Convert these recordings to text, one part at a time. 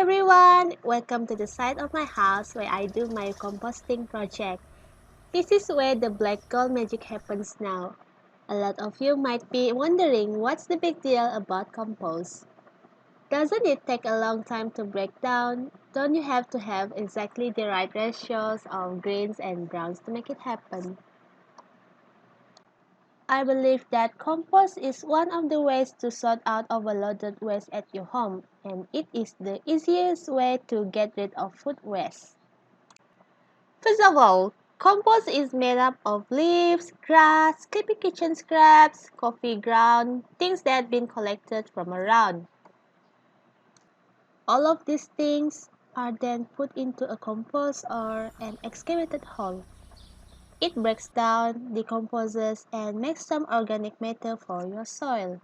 everyone! Welcome to the side of my house where I do my composting project. This is where the black gold magic happens now. A lot of you might be wondering what's the big deal about compost. Doesn't it take a long time to break down? Don't you have to have exactly the right ratios of greens and browns to make it happen? I believe that compost is one of the ways to sort out overloaded waste at your home, and it is the easiest way to get rid of food waste. First of all, compost is made up of leaves, grass, sleepy kitchen scraps, coffee ground, things that have been collected from around. All of these things are then put into a compost or an excavated hole. It breaks down, decomposes, and makes some organic matter for your soil.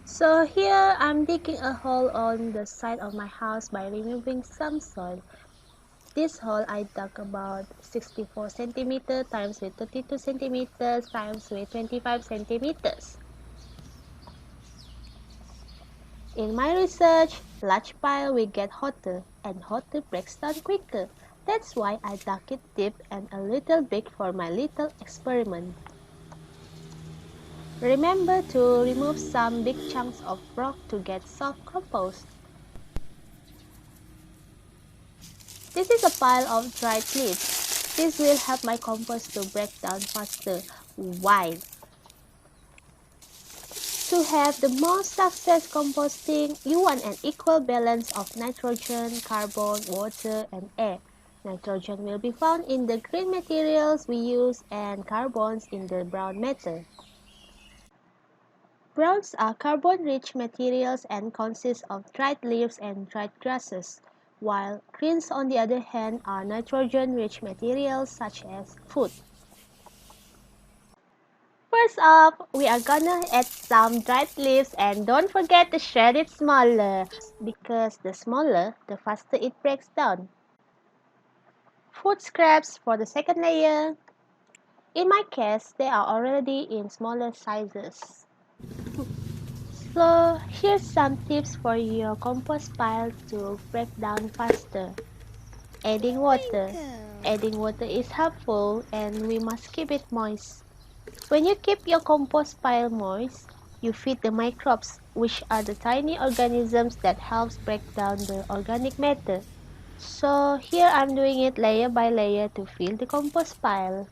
So here I'm digging a hole on the side of my house by removing some soil. This hole I dug about 64 centimeters times with 32 centimeters times with 25 centimeters. In my research, large pile will get hotter and hotter breaks down quicker. That's why I dug it deep and a little big for my little experiment. Remember to remove some big chunks of rock to get soft compost. This is a pile of dried leaves. This will help my compost to break down faster. Why? To have the most success composting, you want an equal balance of nitrogen, carbon, water, and air. Nitrogen will be found in the green materials we use and carbons in the brown matter. Browns are carbon-rich materials and consist of dried leaves and dried grasses, while greens on the other hand are nitrogen-rich materials such as food. First up, we are gonna add some dried leaves and don't forget to shred it smaller, because the smaller, the faster it breaks down. Food scraps for the second layer. In my case, they are already in smaller sizes. So here's some tips for your compost pile to break down faster. Adding water. Adding water is helpful and we must keep it moist. When you keep your compost pile moist, you feed the microbes, which are the tiny organisms that helps break down the organic matter. So here I'm doing it layer by layer to fill the compost pile.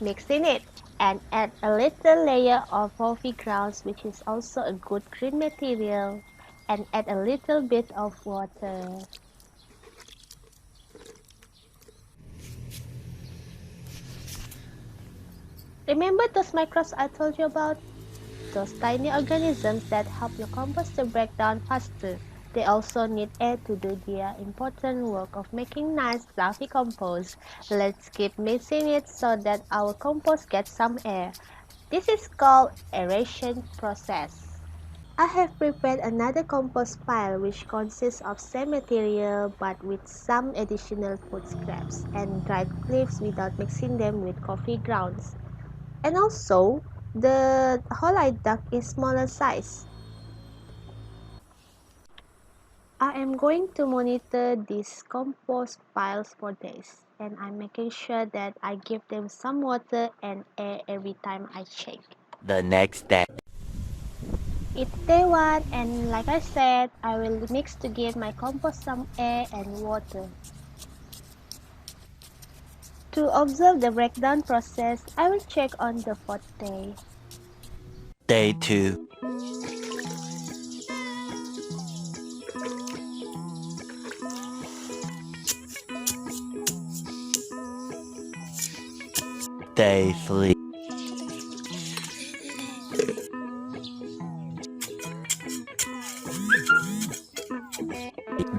Mixing it and add a little layer of coffee grounds, which is also a good green material, and add a little bit of water. Remember those microbes I told you about? Those tiny organisms that help your compost to break down faster. They also need air to do their important work of making nice fluffy compost. Let's keep mixing it so that our compost gets some air. This is called aeration process. I have prepared another compost pile which consists of same material but with some additional food scraps and dried leaves without mixing them with coffee grounds. And also, the hole I dug is smaller size. I am going to monitor these compost piles for days, and I'm making sure that I give them some water and air every time I check. The next day. It's day one, and like I said, I will mix to give my compost some air and water. To observe the breakdown process, I will check on the fourth day. Day 2. Day 3.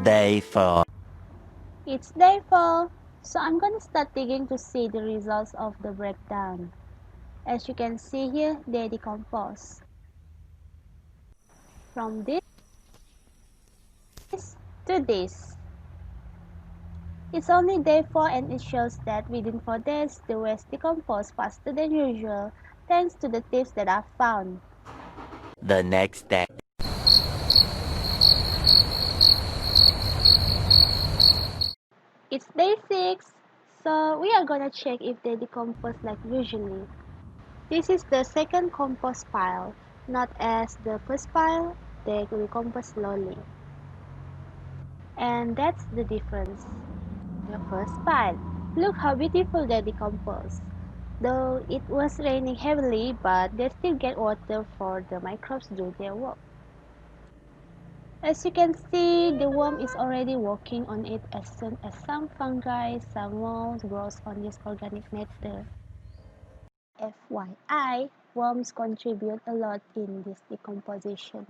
Day 4. It's day 4, so I'm gonna start digging to see the results of the breakdown. As you can see here, they decompose. From this to this. It's only day 4 and it shows that within 4 days the waste decompose faster than usual thanks to the tips that I've found. The next day. It's day 6, so we are gonna check if they decompose like usually. This is the second compost pile. Not as the first pile, they decompose slowly. And that's the difference. The first pile. Look how beautiful they decompose. Though it was raining heavily, but they still get water for the microbes to do their work. As you can see, the worm is already working on it as soon as some fungi, some molds grows on this organic matter. FYI, worms contribute a lot in this decomposition.